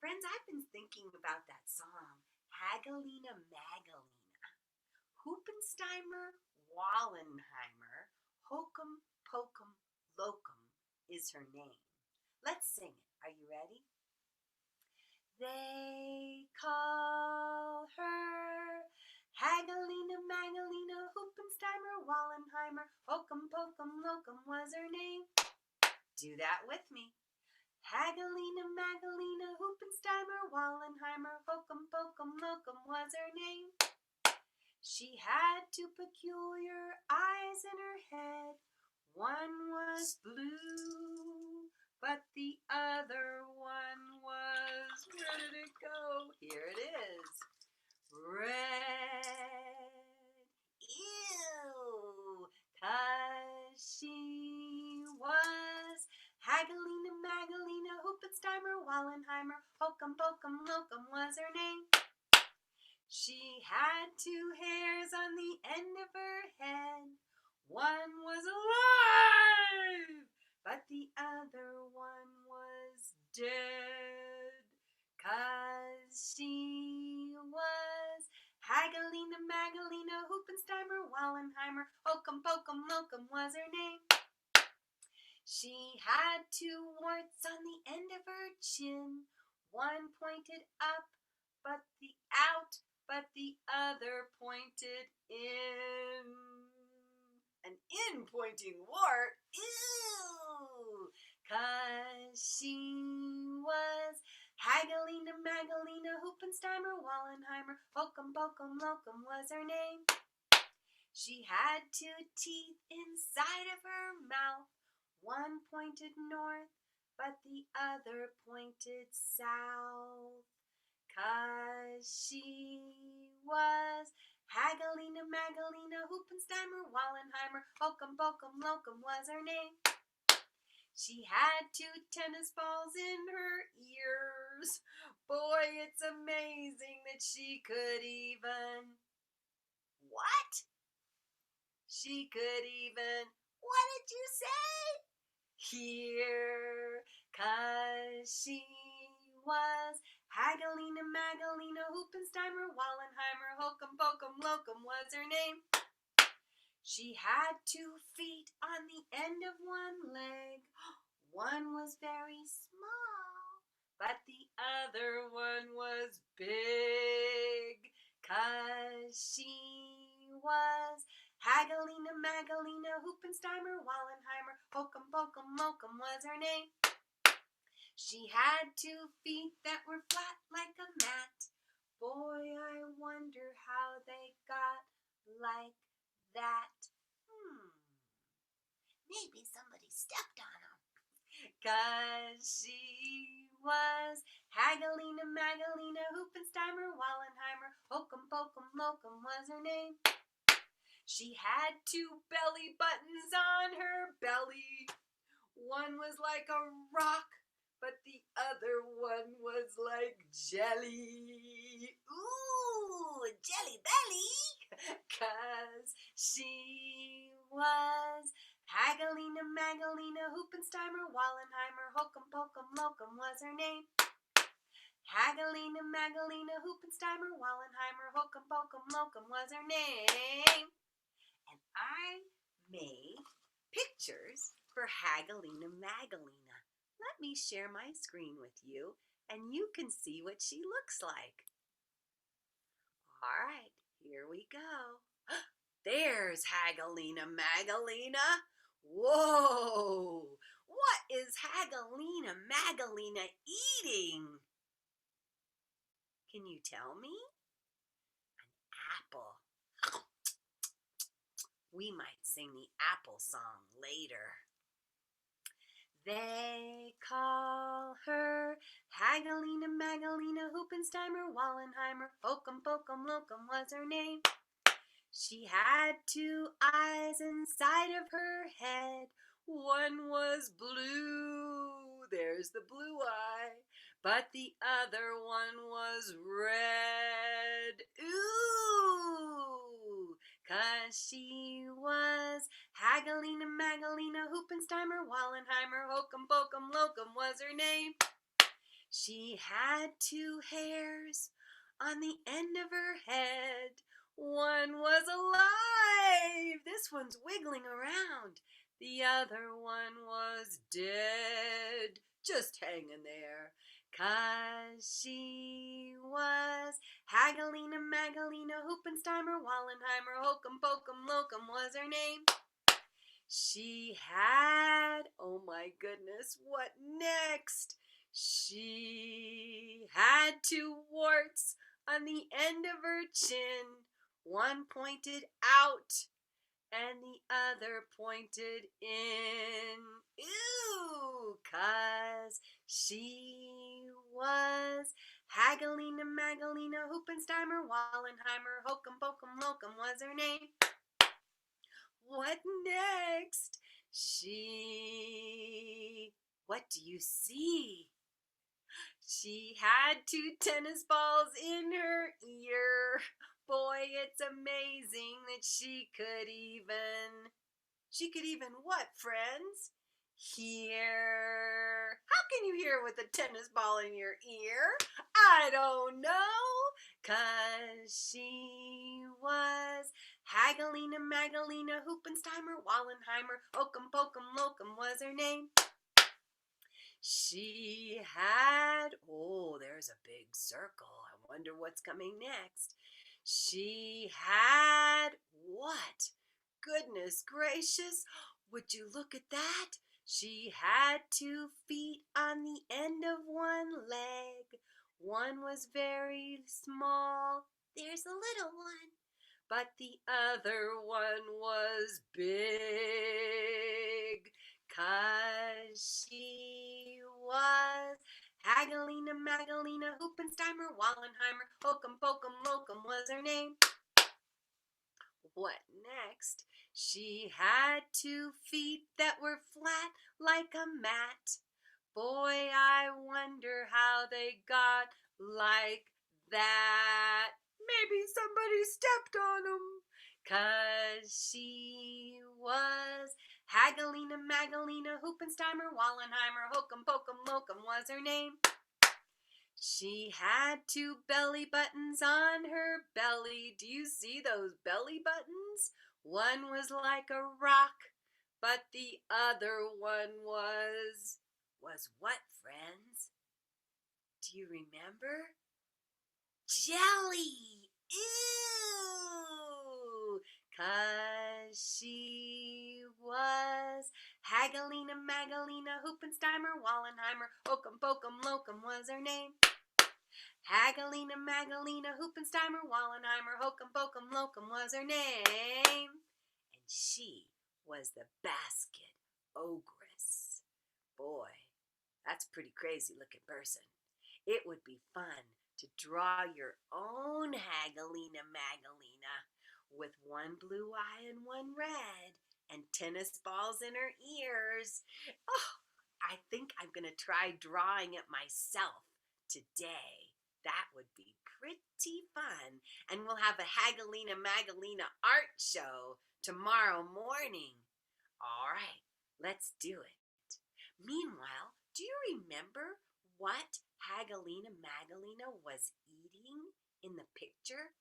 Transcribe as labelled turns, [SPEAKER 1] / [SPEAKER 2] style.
[SPEAKER 1] Friends, I've been thinking about that song, Hagalina Magalina. Hoopensteimer Wallenheimer, Hokum Pokum Locum is her name. Let's sing it. Are you ready? They call her Hagalina Magalina, Hoopensteimer Wallenheimer, Hokum Pokum Locum was her name. Do that with me. Hagalina Magalina, Hoopensteimer Wallenheimer, Hokum Pokum Locum was her name. She had two peculiar eyes in her head. One was blue, but the other one was, where did it go? Here it is. Red. Ew, 'cause she was Hagalina Magalina, Hoopensteimer Wallenheimer, Hokum Pokum Locum was her name. She had two hairs on the end of her head. One was alive, but the other one was dead. 'Cause she was Hagalina Magalina, Hoopensteimer Wallenheimer, Hokum Pokum Locum was her name. She had two warts on the end of her chin. One pointed up, but the other pointed in. An in-pointing wart? Ew! 'Cause she was Hagalina Magalina, Hoopensteimer Wallenheimer, Hokum Pokum Locum was her name. She had two teeth inside of her mouth. One pointed north, but the other pointed south. 'Cause she was Hagalina Magalina, Hoopensteimer Wallenheimer, Hokum Pokum Locum was her name. She had two tennis balls in her ears. Boy, it's amazing that she could even... What? She could even... What did you say? Here, 'cause she was Hagalina Magalina, Hoopensteimer Wallenheimer, Hokum Pokum Locum was her name. She had 2 feet on the end of one leg. One was very small, but the other one was big. 'Cause she was Hagalina Magalina, Hoopensteimer Wallenheimer, Hokum Pokum Locum was her name. She had 2 feet that were flat like a mat. Boy, I wonder how they got like that. Maybe somebody stepped on them. 'Cause she was Hagalina Magalina, Hoopensteimer Wallenheimer, Hokum Pokum Locum was her name. She had 2 belly buttons on her belly. One was like a rock, but the other one was like jelly. Ooh, jelly belly! 'Cause she was Hagalina Magalina, Hoopensteimer Wallenheimer, Hokum Pokum Locum was her name. Hagalina Magalina, Hoopensteimer Wallenheimer, Hokum Pokum Locum was her name. And I made pictures for Hagalina Magalina. Let me share my screen with you, and you can see what she looks like. All right, here we go. There's Hagalina Magalina. Whoa! What is Hagalina Magalina eating? Can you tell me? An apple. We might sing the apple song later. They call her Hagalina Magalina, Hoopensteimer Wallenheimer, Hokum Pokum Locum was her name. She had 2 eyes inside of her head. One was blue, there's the blue eye, but the other one was red. Ooh! 'Cause she was Hagalina Magalina, Hoopensteimer Wallenheimer, Hokum Pokum Locum was her name. She had two hairs on the end of her head. One was alive. This one's wiggling around. The other one was dead, just hanging there. 'Cause she was Hagalina, Magalina, Hoopensteimer, Wallenheimer, Hokum Pokum Locum was her name. She had, oh my goodness, what next? She had two warts on the end of her chin. One pointed out and the other pointed in. Ew, 'cause she was Hagalina, Magalina, Hoopensteimer, Wallenheimer, Hokum Pokum Locum was her name. What next? What do you see? She had two tennis balls in her ear. Boy, it's amazing that she could even what, friends? Hear. How can you hear with a tennis ball in your ear? I don't know. 'Cause she was Hagalina, Magalina, Hoopensteimer, Wallenheimer, Hokum Pokum Locum was her name. She had, oh, there's a big circle. I wonder what's coming next. She had what? Goodness gracious, would you look at that? She had 2 feet on the end of one leg. One was very small. There's a little one. But the other one was big. 'Cause she was Hagalina, Magalina, Hoopensteimer, Wallenheimer, Hokum Pokum Locum was her name. What next? She had 2 feet that were flat like a mat. Boy, I wonder how they got like that. Maybe somebody stepped on them. 'Cause she was Hagalina, Magalina, Hoopensteimer, Wallenheimer, Hokum Pokum Locum was her name. She had 2 belly buttons on her belly. Do you see those belly buttons? One was like a rock, but the other one was what, friends? Do you remember? Jelly! Ew! 'Cause she was Hagalina, Magalina, Hoopensteimer, Wallenheimer, Hokum Pokum Locum was her name. Hagalina, Magalina, Hoopensteimer, Wallenheimer, Hokum Pokum Locum was her name. And she was the basket ogress. Boy, that's a pretty crazy looking person. It would be fun to draw your own Hagalina, Magalina with one blue eye and one red and tennis balls in her ears. Oh, I think I'm going to try drawing it myself today. That would be pretty fun. And we'll have a Hagalina Magalina art show tomorrow morning. All right, let's do it. Meanwhile, do you remember what Hagalina Magalina was eating in the picture?